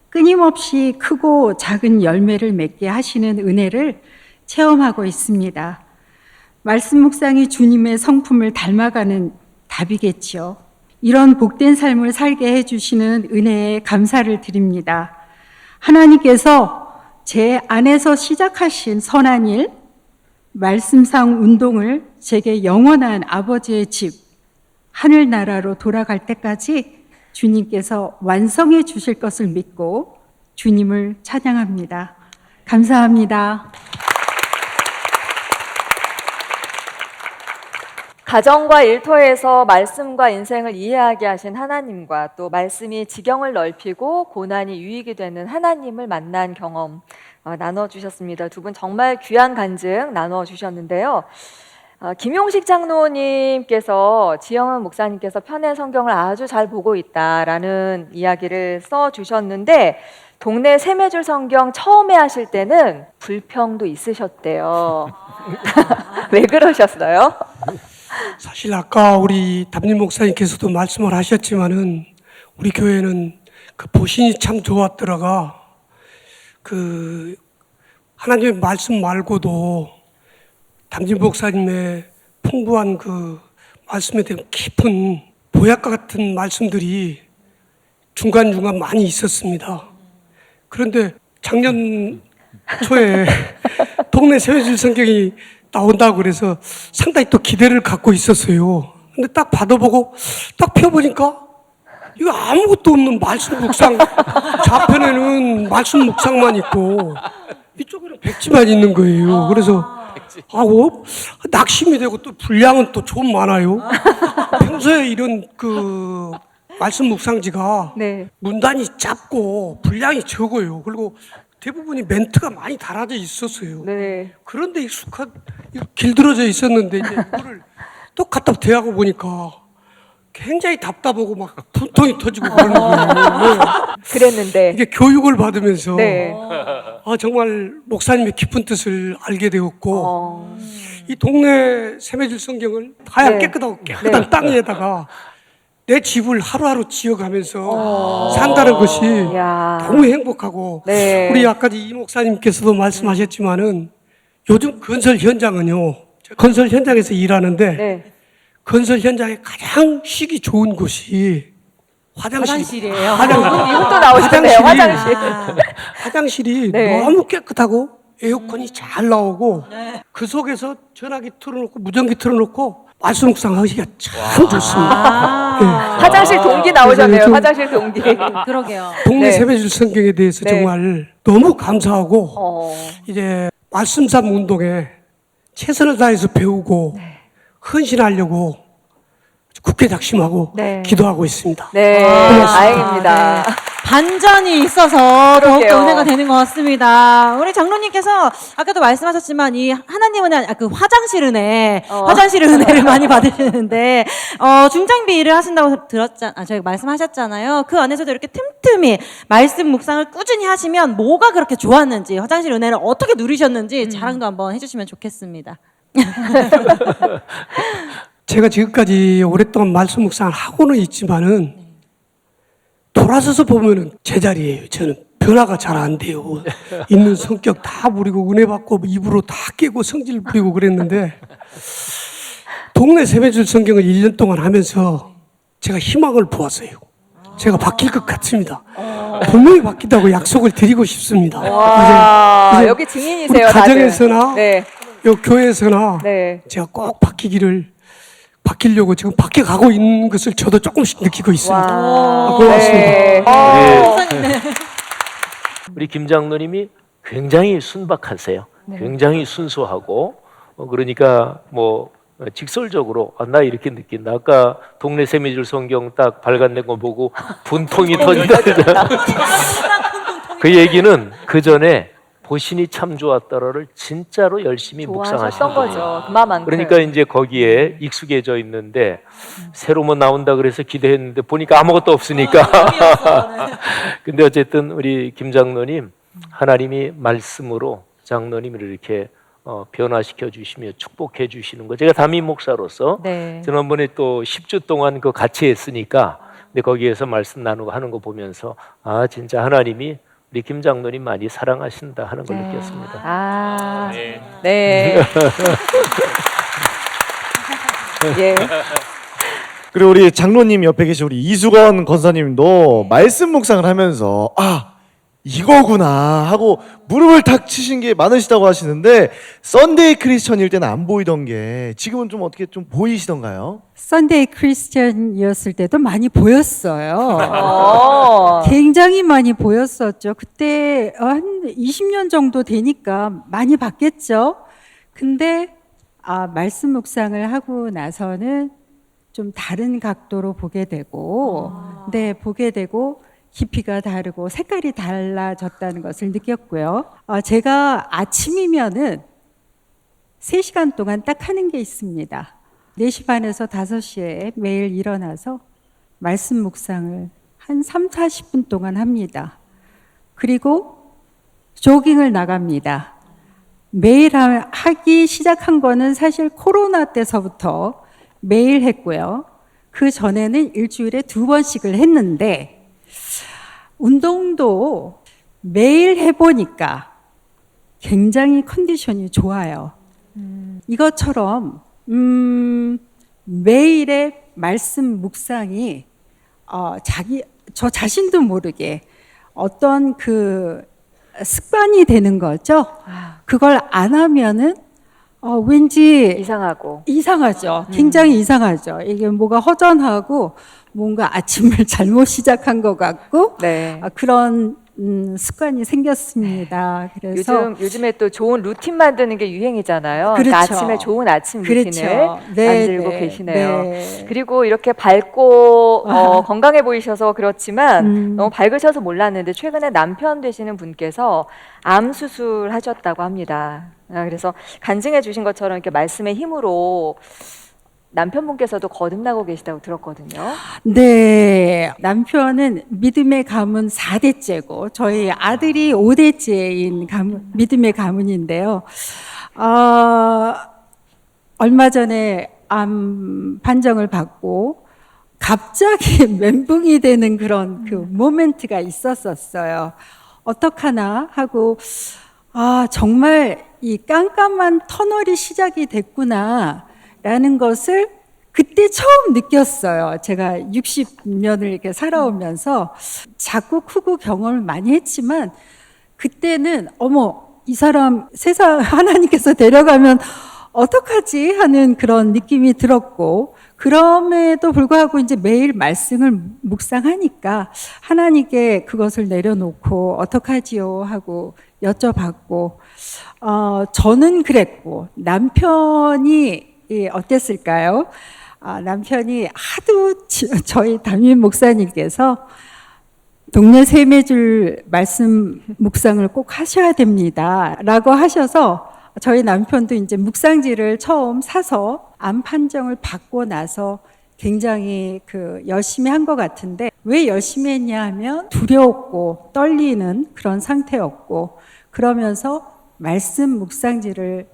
끊임없이 크고 작은 열매를 맺게 하시는 은혜를 체험하고 있습니다. 말씀 묵상이 주님의 성품을 닮아가는 답이겠지요. 이런 복된 삶을 살게 해주시는 은혜에 감사를 드립니다. 하나님께서 제 안에서 시작하신 선한 일, 말씀상 운동을 제게 영원한 아버지의 집, 하늘나라로 돌아갈 때까지 주님께서 완성해 주실 것을 믿고 주님을 찬양합니다. 감사합니다. 가정과 일터에서 말씀과 인생을 이해하게 하신 하나님과 또 말씀이 지경을 넓히고 고난이 유익이 되는 하나님을 만난 경험 나눠주셨습니다. 두 분 정말 귀한 간증 나눠주셨는데요. 김용식 장로님께서 지영은 목사님께서 편의 성경을 아주 잘 보고 있다라는 이야기를 써주셨는데 동네 세매줄 성경 처음에 하실 때는 불평도 있으셨대요. 왜 그러셨어요? 사실 아까 우리 담임 목사님께서도 말씀을 하셨지만은 우리 교회는 그 보신이 참 좋았더라가 그 하나님의 말씀 말고도 담임 목사님의 풍부한 그 말씀에 대한 깊은 보약과 같은 말씀들이 중간중간 많이 있었습니다. 그런데 작년 초에 동네 세매줄 성경이 나온다고 그래서 상당히 또 기대를 갖고 있었어요. 근데 딱 받아보고 딱 펴보니까 이거 아무것도 없는 말씀 묵상, 좌편에는 말씀 묵상만 있고 이쪽에는 백지만 있는 거예요. 그래서 낙심이 되고 또 분량은 또 좀 많아요. 평소에 이런 그 말씀 묵상지가 문단이 짧고 분량이 적어요. 그리고 대부분이 멘트가 많이 달아져 있었어요. 그런데 길들어져 있었는데 이제 이거를 똑같다 대하고 보니까 굉장히 답답하고 막 분통이 터지고 그러는 거예요. 그랬는데 이게 교육을 받으면서 정말 목사님의 깊은 뜻을 알게 되었고 이 동네 세매줄 성경을 하얀 깨끗한 땅 위에다가 내 집을 하루하루 지어가면서 산다는 것이 너무 행복하고 우리 아까 이 목사님께서도 말씀하셨지만은 요즘 건설 현장은요, 건설 현장에서 일하는데 건설 현장에 가장 쉬기 좋은 곳이 화장실이에요. 이것도 나오시네요. 화장실이 너무 깨끗하고 에어컨이 잘 나오고 그 속에서 전화기 틀어놓고 무전기 틀어놓고 말씀 묵상하기가 참 좋습니다. 화장실 동기 나오셨네요. 화장실 동기. 그러게요. 동네 세매줄 성경에 대해서 정말 너무 감사하고 이제 말씀삼 운동에 최선을 다해서 배우고 헌신하려고 굳게 작심하고 기도하고 있습니다. 다행입니다. 반전이 있어서 더욱더 은혜가 되는 것 같습니다. 우리 장로님께서 아까도 말씀하셨지만 이 하나님은 그 화장실 은혜, 화장실 은혜를 많이 받으시는데 중장비 일을 하신다고 저희가 말씀하셨잖아요. 그 안에서도 이렇게 틈틈이 말씀 묵상을 꾸준히 하시면 뭐가 그렇게 좋았는지, 화장실 은혜를 어떻게 누리셨는지 자랑도 한번 해주시면 좋겠습니다. 제가 지금까지 오랫동안 말씀 묵상을 하고는 있지만은 돌아서서 보면은 제자리예요. 저는 변화가 잘 안 돼요. 있는 성격 다 부리고 은혜 받고 입으로 다 깨고 성질 부리고 그랬는데 동네 세매줄 성경을 1년 동안 하면서 제가 희망을 보았어요. 제가 바뀔 것 같습니다. 분명히 바뀐다고 약속을 드리고 싶습니다. 이제 여기 증인이세요. 우리 가정에서나 요 교회에서나 네. 제가 꼭 바뀌려고 지금 바뀌어가고 있는 것을 저도 조금씩 느끼고 있습니다. 고맙습니다. 우리 김 장로님이 굉장히 순박하세요. 네. 굉장히 순수하고 그러니까 뭐 직설적으로 나 이렇게 느낀다. 아까 동네 세미줄 성경 딱 발간된 거 보고 분통이 터진다. 그 얘기는 그 전에 보신이 참 좋았더라를 진짜로 열심히 묵상하셨던 거죠. 그만큼. 그러니까 이제 거기에 익숙해져 있는데 새로 뭐 나온다 그래서 기대했는데 보니까 아무것도 없으니까. 근데 어쨌든 우리 김 장로님 하나님이 말씀으로 장로님을 이렇게 변화시켜 주시며 축복해 주시는 거. 제가 담임 목사로서 지난번에 또 10주 동안 그 같이 했으니까 근데 거기에서 말씀 나누고 하는 거 보면서 아 진짜 하나님이 우리 김 장로님 많이 사랑하신다 하는 걸 느꼈습니다. 네. 예. 그리고 우리 장로님 옆에 계신 우리 이수건 권사님도 말씀 묵상을 하면서 이거구나 하고 무릎을 탁 치신 게 많으시다고 하시는데 썬데이 크리스천일 때는 안 보이던 게 지금은 좀 어떻게 좀 보이시던가요? 썬데이 크리스천이었을 때도 많이 보였어요. 굉장히 많이 보였었죠. 그때 한 20년 정도 되니까 많이 봤겠죠. 근데 말씀 묵상을 하고 나서는 좀 다른 각도로 보게 되고, 보게 되고 깊이가 다르고 색깔이 달라졌다는 것을 느꼈고요. 제가 아침이면은 3시간 동안 딱 하는 게 있습니다. 4시 반에서 5시에 매일 일어나서 말씀 묵상을 한 3, 40분 동안 합니다. 그리고 조깅을 나갑니다. 매일 하기 시작한 거는 사실 코로나 때서부터 매일 했고요. 그 전에는 일주일에 2번씩을 했는데 운동도 매일 해보니까 굉장히 컨디션이 좋아요. 이것처럼 매일의 말씀 묵상이 저 자신도 모르게 어떤 그 습관이 되는 거죠. 그걸 안 하면은 왠지 이상하죠. 굉장히 이상하죠. 이게 뭐가 허전하고 뭔가 아침을 잘못 시작한 것 같고 그런 습관이 생겼습니다. 그래서 요즘에 또 좋은 루틴 만드는 게 유행이잖아요. 그렇죠. 그러니까 아침에 좋은 아침 루틴을 만들고 계시네요. 그리고 이렇게 밝고 건강해 보이셔서 그렇지만 너무 밝으셔서 몰랐는데 최근에 남편 되시는 분께서 암 수술하셨다고 합니다. 그래서 간증해 주신 것처럼 이렇게 말씀의 힘으로 남편분께서도 거듭나고 계시다고 들었거든요. 네, 남편은 믿음의 가문 4대째고 저희 아들이 5대째인 믿음의 가문인데요. 얼마 전에 암 판정을 받고 갑자기 멘붕이 되는 그런 그 모멘트가 있었어요. 어떡하나 하고 정말 이 깜깜한 터널이 시작이 됐구나 라는 것을 그때 처음 느꼈어요. 제가 60년을 이렇게 살아오면서 작고 크고 경험을 많이 했지만 그때는 이 사람 세상 하나님께서 데려가면 어떡하지 하는 그런 느낌이 들었고, 그럼에도 불구하고 이제 매일 말씀을 묵상하니까 하나님께 그것을 내려놓고 어떡하지요 하고 여쭤봤고, 저는 그랬고 남편이 어땠을까요? 남편이 하도 저희 담임 목사님께서 동네 세매줄 말씀 묵상을 꼭 하셔야 됩니다 라고 하셔서 저희 남편도 이제 묵상지를 처음 사서 암 판정을 받고 나서 굉장히 열심히 한 것 같은데, 왜 열심히 했냐 하면 두려웠고 떨리는 그런 상태였고, 그러면서 말씀 묵상지를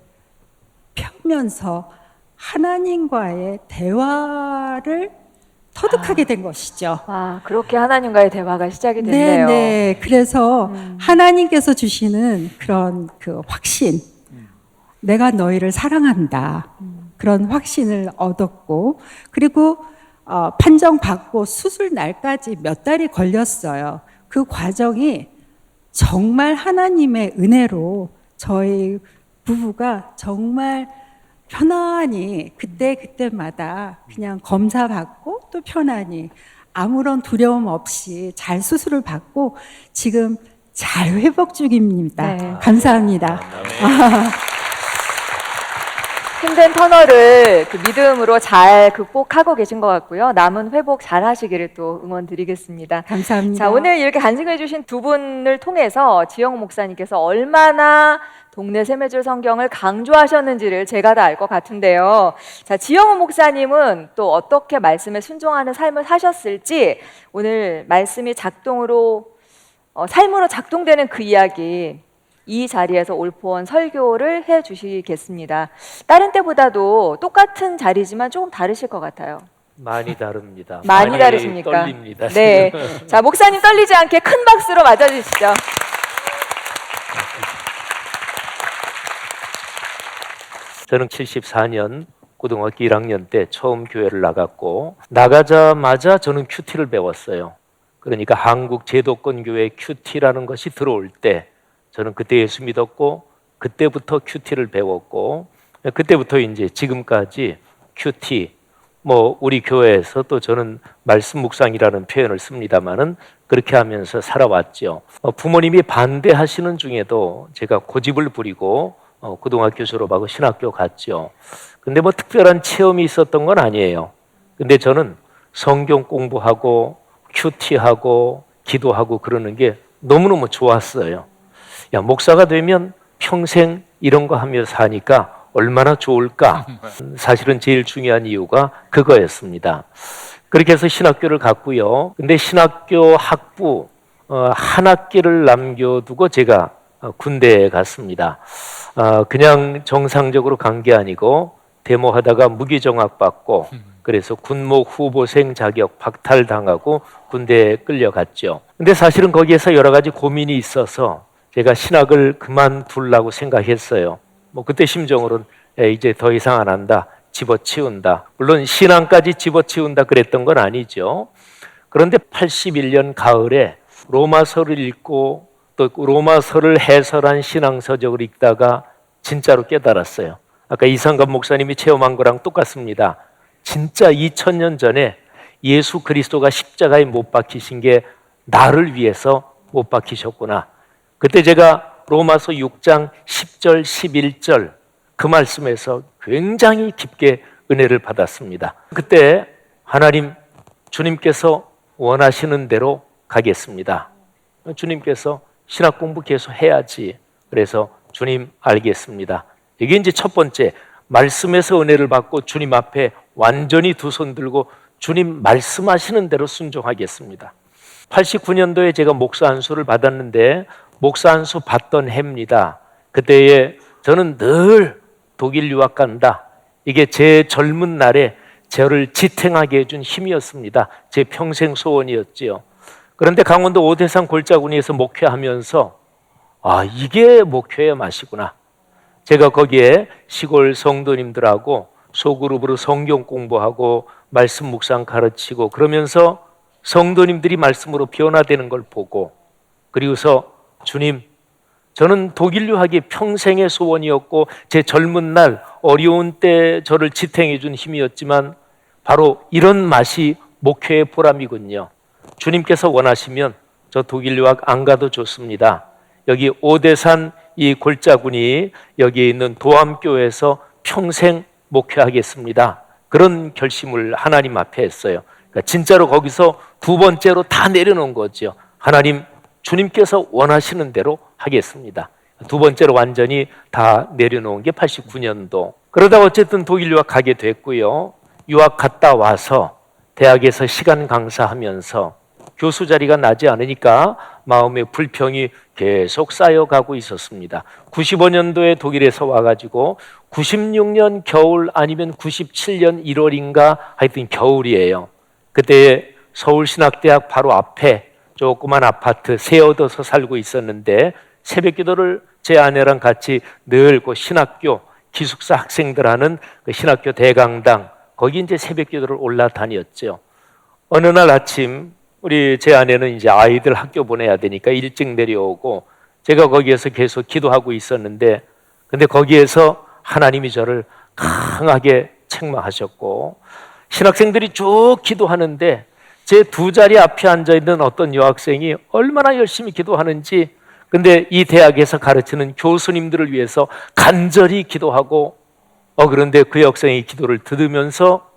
펴면서 하나님과의 대화를 터득하게 된 것이죠. 그렇게 하나님과의 대화가 시작이 됐네요. 네. 그래서 하나님께서 주시는 그런 확신, 내가 너희를 사랑한다. 그런 확신을 얻었고, 그리고 판정받고 수술 날까지 몇 달이 걸렸어요. 그 과정이 정말 하나님의 은혜로 저희 부부가 정말 편안히 그때마다 그냥 검사받고 또 편안히 아무런 두려움 없이 잘 수술을 받고 지금 잘 회복 중입니다. 네. 감사합니다. 힘든 터널을 믿음으로 잘 극복하고 계신 것 같고요. 남은 회복 잘 하시기를 또 응원드리겠습니다. 감사합니다. 자, 오늘 이렇게 간증해 주신 두 분을 통해서 지영호 목사님께서 얼마나 동네 세매줄 성경을 강조하셨는지를 제가 다 알 것 같은데요. 자, 지영호 목사님은 또 어떻게 말씀에 순종하는 삶을 사셨을지 오늘 말씀이 삶으로 작동되는 그 이야기 이 자리에서 올포원 설교를 해 주시겠습니다. 다른 때보다도 똑같은 자리지만 조금 다르실 것 같아요. 많이 다릅니다. 많이 다르십니까? 떨립니다. 네. 자, 목사님 떨리지 않게 큰 박수로 맞아주시죠. 저는 74년 고등학교 1학년 때 처음 교회를 나갔고, 나가자마자 저는 큐티를 배웠어요. 그러니까 한국 제도권교회 큐티라는 것이 들어올 때 저는 그때 예수 믿었고 그때부터 큐티를 배웠고 그때부터 이제 지금까지 큐티 뭐 우리 교회에서 또 저는 말씀 묵상이라는 표현을 씁니다마는 그렇게 하면서 살아왔죠. 부모님이 반대하시는 중에도 제가 고집을 부리고 고등학교 졸업하고 신학교 갔죠. 근데 뭐 특별한 체험이 있었던 건 아니에요. 근데 저는 성경 공부하고 큐티하고 기도하고 그러는 게 너무너무 좋았어요. 야, 목사가 되면 평생 이런 거 하며 사니까 얼마나 좋을까? 사실은 제일 중요한 이유가 그거였습니다. 그렇게 해서 신학교를 갔고요. 근데 신학교 학부 한 학기를 남겨두고 제가 군대에 갔습니다. 그냥 정상적으로 간 게 아니고 데모하다가 무기정학 받고 그래서 군목 후보생 자격 박탈당하고 군대에 끌려갔죠. 근데 사실은 거기에서 여러 가지 고민이 있어서 제가 신학을 그만두려고 생각했어요. 뭐 그때 심정으로는 이제 더 이상 안 한다, 집어치운다. 물론 신앙까지 집어치운다 그랬던 건 아니죠. 그런데 81년 가을에 로마서를 읽고 또 로마서를 해설한 신앙서적을 읽다가 진짜로 깨달았어요. 아까 이상감 목사님이 체험한 거랑 똑같습니다. 진짜 2000년 전에 예수 그리스도가 십자가에 못 박히신 게 나를 위해서 못 박히셨구나. 그때 제가 로마서 6장 10절 11절 그 말씀에서 굉장히 깊게 은혜를 받았습니다. 그때 하나님 주님께서 원하시는 대로 가겠습니다. 주님께서 신학 공부 계속 해야지. 그래서 주님 알겠습니다. 이게 이제 첫 번째 말씀에서 은혜를 받고 주님 앞에 완전히 두 손 들고 주님 말씀하시는 대로 순종하겠습니다. 89년도에 제가 목사 안수를 받았는데 목사 안수 받던 해입니다. 그때에 저는 늘 독일 유학 간다. 이게 제 젊은 날에 저를 지탱하게 해준 힘이었습니다. 제 평생 소원이었지요. 그런데 강원도 오대산 골짜구니에서 목회하면서 이게 목회의 맛이구나. 제가 거기에 시골 성도님들하고 소그룹으로 성경 공부하고 말씀 묵상 가르치고 그러면서 성도님들이 말씀으로 변화되는 걸 보고 그리고서 주님 저는 독일 유학이 평생의 소원이었고 제 젊은 날 어려운 때 저를 지탱해 준 힘이었지만 바로 이런 맛이 목회의 보람이군요. 주님께서 원하시면 저 독일 유학 안 가도 좋습니다. 여기 오대산 이 골짜구니 여기에 있는 도암교회에서 평생 목회하겠습니다. 그런 결심을 하나님 앞에 했어요. 그러니까 진짜로 거기서 두 번째로 다 내려놓은 거죠. 하나님 주님께서 원하시는 대로 하겠습니다. 두 번째로 완전히 다 내려놓은 게 89년도. 그러다 어쨌든 독일 유학 가게 됐고요. 유학 갔다 와서 대학에서 시간 강사하면서 교수 자리가 나지 않으니까 마음의 불평이 계속 쌓여가고 있었습니다. 95년도에 독일에서 와가지고 96년 겨울 아니면 97년 1월인가 하여튼 겨울이에요. 그때 서울신학대학 바로 앞에 조그만 아파트 새 얻어서 살고 있었는데 새벽 기도를 제 아내랑 같이 늘 그 신학교 기숙사 학생들 하는 그 신학교 대강당 거기 이제 새벽 기도를 올라다녔죠. 어느 날 아침 우리 제 아내는 이제 아이들 학교 보내야 되니까 일찍 내려오고 제가 거기에서 계속 기도하고 있었는데 근데 거기에서 하나님이 저를 강하게 책망하셨고 신학생들이 쭉 기도하는데 제 두 자리 앞에 앉아있는 어떤 여학생이 얼마나 열심히 기도하는지 근데 이 대학에서 가르치는 교수님들을 위해서 간절히 기도하고 그런데 그 여학생이 기도를 들으면서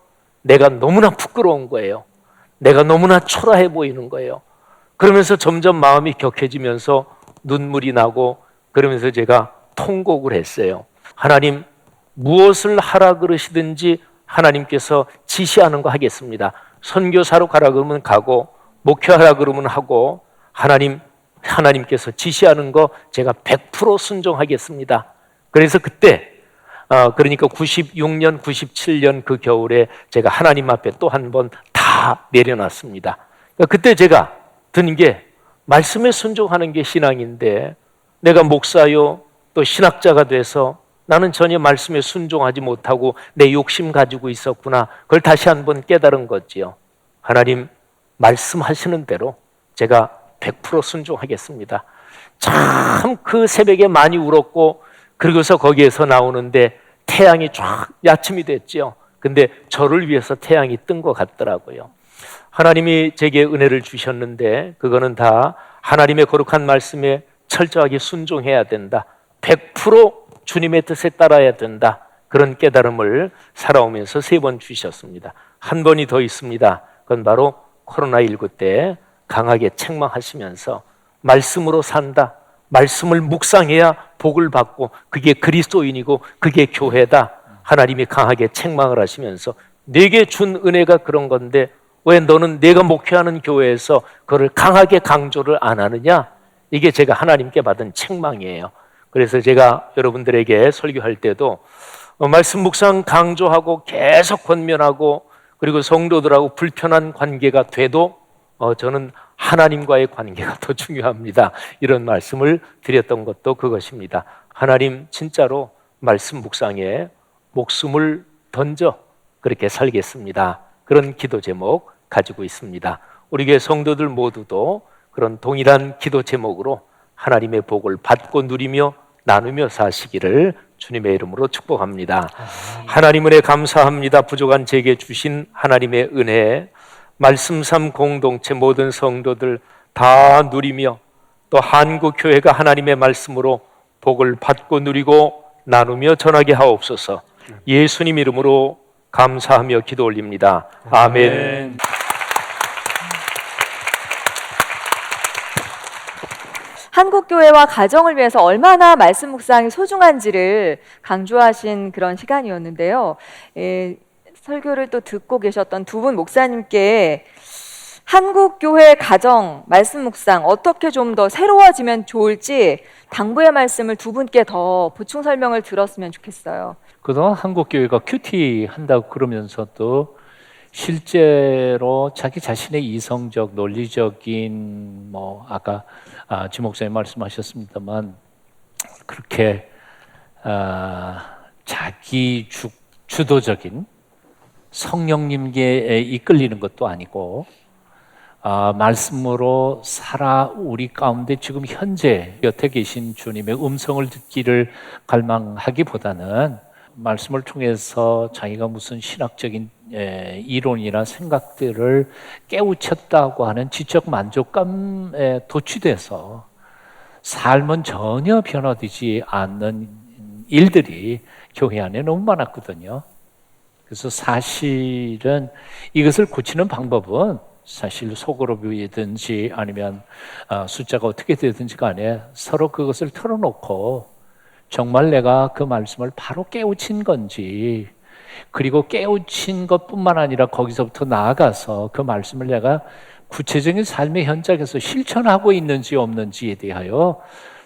내가 너무나 부끄러운 거예요. 내가 너무나 초라해 보이는 거예요. 그러면서 점점 마음이 격해지면서 눈물이 나고 그러면서 제가 통곡을 했어요. 하나님 무엇을 하라 그러시든지 하나님께서 지시하는 거 하겠습니다. 선교사로 가라 그러면 가고 목회하라 그러면 하고 하나님께서 지시하는 거 제가 100% 순종하겠습니다. 그래서 그때 그러니까 96년 97년 그 겨울에 제가 하나님 앞에 또 한 번 다 내려놨습니다. 그때 제가 드는 게 말씀에 순종하는 게 신앙인데 내가 목사요 또 신학자가 돼서 나는 전혀 말씀에 순종하지 못하고 내 욕심 가지고 있었구나. 그걸 다시 한번 깨달은 거지요. 하나님 말씀하시는 대로 제가 100% 순종하겠습니다. 참 그 새벽에 많이 울었고 그러고서 거기에서 나오는데 태양이 쫙 야침이 됐죠. 근데 저를 위해서 태양이 뜬 것 같더라고요. 하나님이 제게 은혜를 주셨는데 그거는 다 하나님의 거룩한 말씀에 철저하게 순종해야 된다. 100% 주님의 뜻에 따라야 된다. 그런 깨달음을 살아오면서 3번 주셨습니다. 한 번이 더 있습니다. 그건 바로 코로나19 때 강하게 책망하시면서 말씀으로 산다. 말씀을 묵상해야 복을 받고 그게 그리스도인이고 그게 교회다. 하나님이 강하게 책망을 하시면서 내게 준 은혜가 그런 건데 왜 너는 내가 목회하는 교회에서 그걸 강하게 강조를 안 하느냐? 이게 제가 하나님께 받은 책망이에요. 그래서 제가 여러분들에게 설교할 때도 말씀 묵상 강조하고 계속 권면하고 그리고 성도들하고 불편한 관계가 돼도 저는 하나님과의 관계가 더 중요합니다. 이런 말씀을 드렸던 것도 그것입니다. 하나님 진짜로 말씀 묵상에 목숨을 던져 그렇게 살겠습니다. 그런 기도 제목 가지고 있습니다. 우리 교회 성도들 모두도 그런 동일한 기도 제목으로 하나님의 복을 받고 누리며 나누며 사시기를 주님의 이름으로 축복합니다. 하나님 은혜 감사합니다. 부족한 제게 주신 하나님의 은혜, 말씀 삶 공동체 모든 성도들 다 누리며 또 한국교회가 하나님의 말씀으로 복을 받고 누리고 나누며 전하게 하옵소서. 예수님 이름으로 감사하며 기도 올립니다. 아멘. 한국교회와 가정을 위해서 얼마나 말씀 묵상이 소중한지를 강조하신 그런 시간이었는데요. 설교를 또 듣고 계셨던 두 분 목사님께 한국교회 가정 말씀 묵상 어떻게 좀 더 새로워지면 좋을지 당부의 말씀을 두 분께 더 보충 설명을 들었으면 좋겠어요. 그동안 한국교회가 큐티 한다고 그러면서도 실제로 자기 자신의 이성적, 논리적인 아까 지 목사님 말씀하셨습니다만 그렇게 자기 주도적인 성령님께 이끌리는 것도 아니고 말씀으로 살아 우리 가운데 지금 현재 곁에 계신 주님의 음성을 듣기를 갈망하기보다는 말씀을 통해서 자기가 무슨 신학적인 이론이나 생각들을 깨우쳤다고 하는 지적 만족감에 도취돼서 삶은 전혀 변화되지 않는 일들이 교회 안에 너무 많았거든요. 그래서 사실은 이것을 고치는 방법은 사실 소그룹이든지 아니면 숫자가 어떻게 되든지 간에 서로 그것을 털어놓고 정말 내가 그 말씀을 바로 깨우친 건지 그리고 깨우친 것뿐만 아니라 거기서부터 나아가서 그 말씀을 내가 구체적인 삶의 현장에서 실천하고 있는지 없는지에 대하여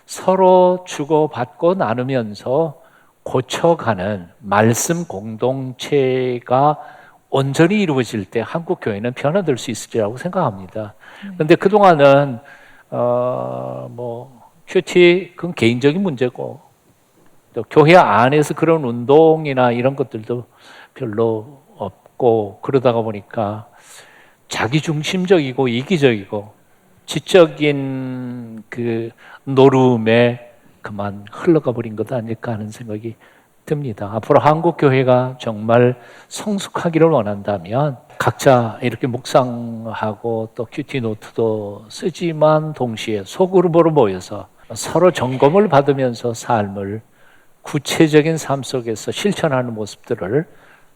서로 주고받고 나누면서 고쳐가는 말씀 공동체가 온전히 이루어질 때 한국 교회는 변화될 수 있으리라고 생각합니다. 그런데 그동안은 큐티 그건 개인적인 문제고 또 교회 안에서 그런 운동이나 이런 것들도 별로 없고 그러다가 보니까 자기중심적이고 이기적이고 지적인 그 노름에 그만 흘러가 버린 것 아닐까 하는 생각이 듭니다. 앞으로 한국 교회가 정말 성숙하기를 원한다면 각자 이렇게 묵상하고 또 큐티 노트도 쓰지만 동시에 소그룹으로 모여서 서로 점검을 받으면서 삶을 구체적인 삶 속에서 실천하는 모습들을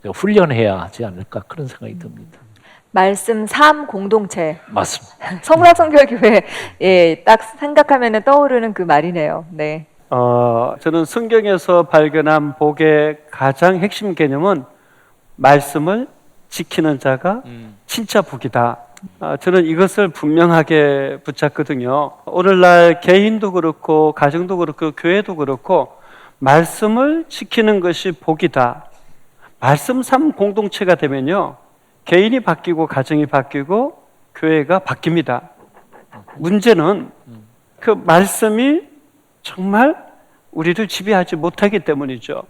훈련해야 하지 않을까 그런 생각이 듭니다. 말씀 삶 공동체. 맞습니다. 성락성결교회 딱 생각하면 떠오르는 그 말이네요. 네. 저는 성경에서 발견한 복의 가장 핵심 개념은 말씀을 지키는 자가 진짜 복이다. 저는 이것을 분명하게 붙잡거든요. 오늘날 개인도 그렇고 가정도 그렇고 교회도 그렇고 말씀을 지키는 것이 복이다. 말씀 삶 공동체가 되면요. 개인이 바뀌고 가정이 바뀌고 교회가 바뀝니다. 문제는 그 말씀이 정말 우리를 지배하지 못하기 때문이죠.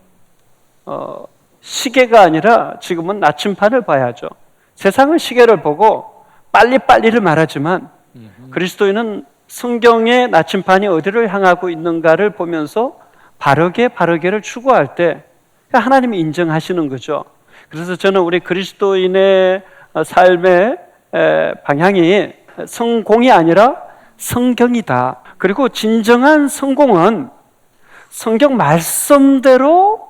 시계가 아니라 지금은 나침반을 봐야죠. 세상은 시계를 보고 빨리빨리를 말하지만 그리스도인은 성경의 나침반이 어디를 향하고 있는가를 보면서 바르게를 추구할 때 하나님이 인정하시는 거죠. 그래서 저는 우리 그리스도인의 삶의 방향이 성공이 아니라 성경이다. 그리고 진정한 성공은 성경 말씀대로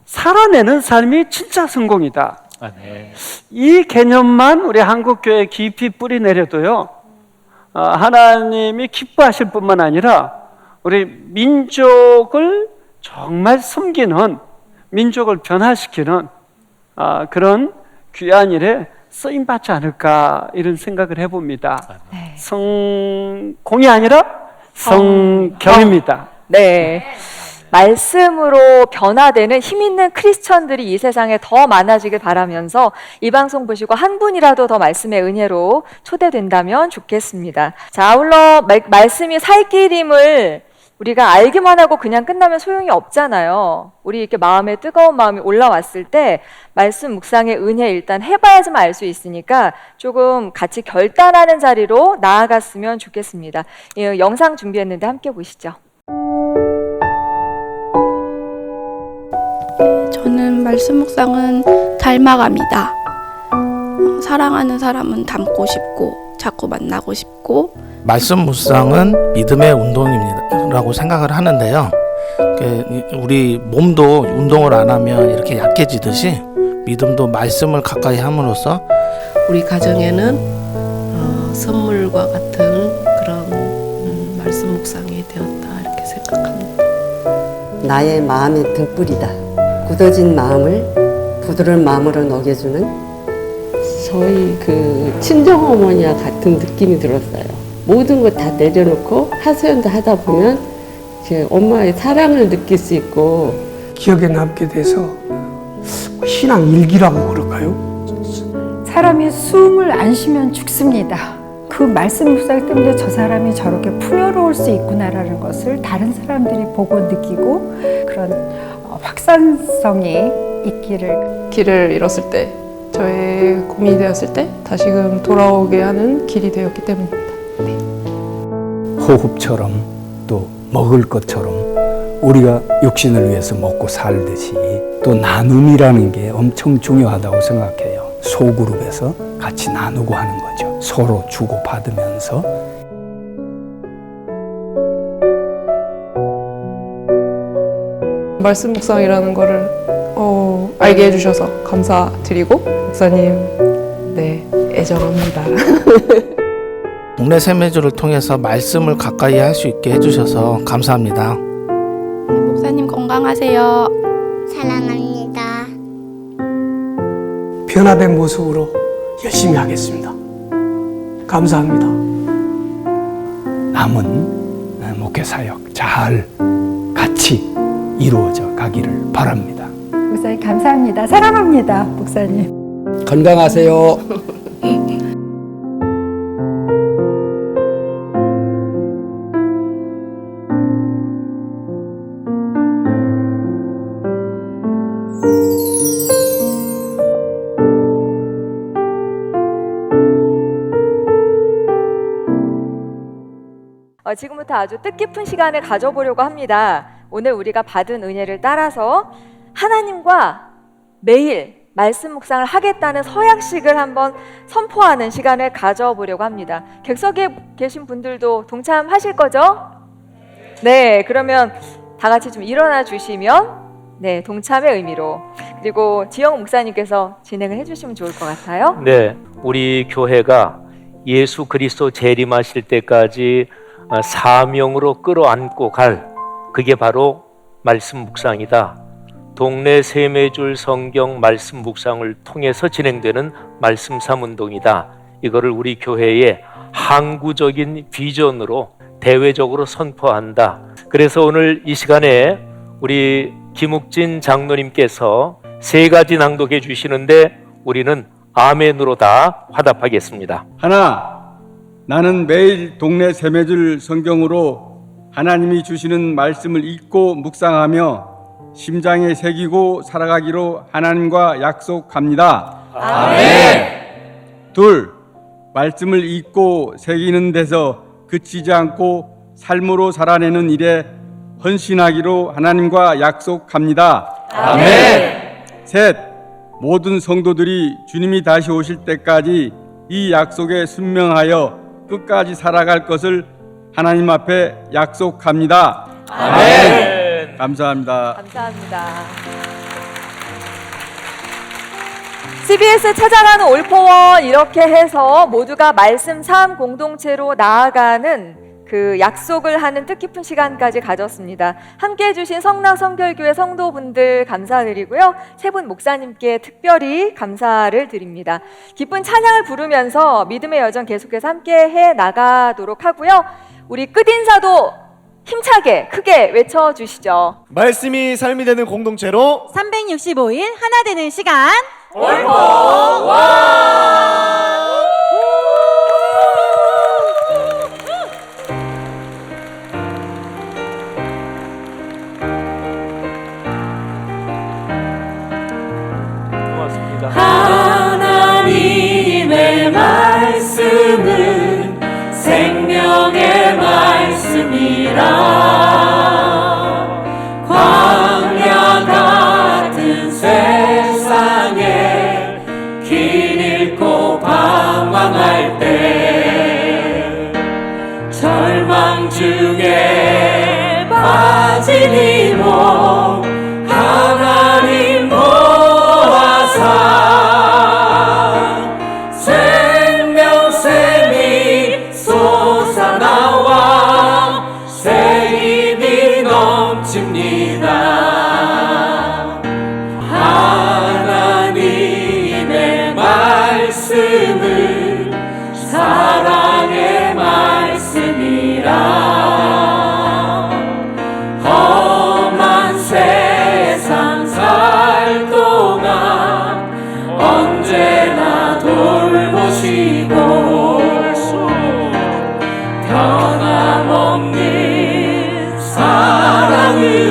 살아내는 삶이 진짜 성공이다. 네. 이 개념만 우리 한국교회에 깊이 뿌리 내려도요, 하나님이 기뻐하실 뿐만 아니라 우리 민족을 정말 섬기는, 민족을 변화시키는 그런 귀한 일에 쓰임받지 않을까 이런 생각을 해봅니다. 성공이 아니라 성경입니다. 네. 말씀으로 변화되는 힘 있는 크리스천들이 이 세상에 더 많아지길 바라면서 이 방송 보시고 한 분이라도 더 말씀의 은혜로 초대된다면 좋겠습니다. 자, 아울러 말씀이 살 길임을 우리가 알기만 하고 그냥 끝나면 소용이 없잖아요. 우리 이렇게 마음에 뜨거운 마음이 올라왔을 때 말씀 묵상의 은혜 일단 해봐야지만 알 수 있으니까 조금 같이 결단하는 자리로 나아갔으면 좋겠습니다. 영상 준비했는데 함께 보시죠. 저는 말씀 묵상은 닮아갑니다. 사랑하는 사람은 닮고 싶고 자꾸 만나고 싶고, 말씀 묵상은 믿음의 운동이라고 생각을 하는데요. 우리 몸도 운동을 안 하면 이렇게 약해지듯이 믿음도 말씀을 가까이 함으로써 우리 가정에는 선물과 같은 그런 말씀 묵상이 되었다 이렇게 생각합니다. 나의 마음의 등불이다. 굳어진 마음을 부드러운 마음으로 녹여주는 저희 그 친정어머니와 같은 느낌이 들었어요. 모든 거 다 내려놓고 하소연도 하다 보면 이제 엄마의 사랑을 느낄 수 있고 기억에 남게 돼서 신앙 일기라고 그럴까요? 사람이 숨을 안 쉬면 죽습니다. 그 말씀 묵상 때문에 저 사람이 저렇게 풍요로울 수 있구나라는 것을 다른 사람들이 보고 느끼고 그런 확산성이 있기를. 길을 잃었을 때, 저의 고민이 되었을 때 다시금 돌아오게 하는 길이 되었기 때문입니다. 호흡처럼 또 먹을 것처럼 우리가 육신을 위해서 먹고 살듯이 또 나눔이라는 게 엄청 중요하다고 생각해요. 소그룹에서 같이 나누고 하는 거죠. 서로 주고받으면서. 말씀 묵상이라는 거를 알게 해주셔서 감사드리고, 목사님 애정합니다. 동네 세매주를 통해서 말씀을 가까이 할 수 있게 해주셔서 감사합니다. 목사님 건강하세요. 사랑합니다. 변화된 모습으로 열심히 하겠습니다. 감사합니다. 남은 목회 사역 잘 같이 이루어져 가기를 바랍니다. 목사님 감사합니다. 사랑합니다. 목사님. 건강하세요. 지금부터 아주 뜻깊은 시간을 가져보려고 합니다. 오늘 우리가 받은 은혜를 따라서 하나님과 매일 말씀 묵상을 하겠다는 서약식을 한번 선포하는 시간을 가져보려고 합니다. 객석에 계신 분들도 동참하실 거죠? 네, 그러면 다 같이 좀 일어나 주시면 동참의 의미로, 그리고 지영 목사님께서 진행을 해주시면 좋을 것 같아요. 네, 우리 교회가 예수 그리스도 재림하실 때까지 사명으로 끌어안고 갈, 그게 바로 말씀 묵상이다. 동네 세매줄 성경 말씀 묵상을 통해서 진행되는 말씀 삼운동이다. 이거를 우리 교회의 항구적인 비전으로 대외적으로 선포한다. 그래서 오늘 이 시간에 우리 김욱진 장로님께서 3가지 낭독해 주시는데 우리는 아멘으로 다 화답하겠습니다. 하나, 나는 매일 동네 세매줄 성경으로 하나님이 주시는 말씀을 읽고 묵상하며 심장에 새기고 살아가기로 하나님과 약속합니다. 아멘. 둘, 말씀을 읽고 새기는 데서 그치지 않고 삶으로 살아내는 일에 헌신하기로 하나님과 약속합니다. 아멘. 셋, 모든 성도들이 주님이 다시 오실 때까지 이 약속에 순명하여 끝까지 살아갈 것을 하나님 앞에 약속합니다. 아멘. 감사합니다. 감사합니다. CBS 찾아가는 올포원 이렇게 해서 모두가 말씀 삶 공동체로 나아가는 그 약속을 하는 뜻깊은 시간까지 가졌습니다. 함께 해주신 성락성결교회 성도분들 감사드리고요. 세 분 목사님께 특별히 감사를 드립니다. 기쁜 찬양을 부르면서 믿음의 여정 계속해서 함께 해 나가도록 하고요. 우리 끝인사도 힘차게 크게 외쳐주시죠. 말씀이 삶이 되는 공동체로 365일 하나 되는 시간 고맙습니다. 하나님의 말씀은 생명의 말씀이라 광야 같은 세상에 길 잃고 방황할 때 절망 중에 빠진 이몸 하나님 보아사 생명샘이 솟아나와 새 힘이 넘칩니다. 하나님의 말씀은 사랑의 말씀이라 험한 세상 살 동안 언제나 돌보시고 변함없는 사랑을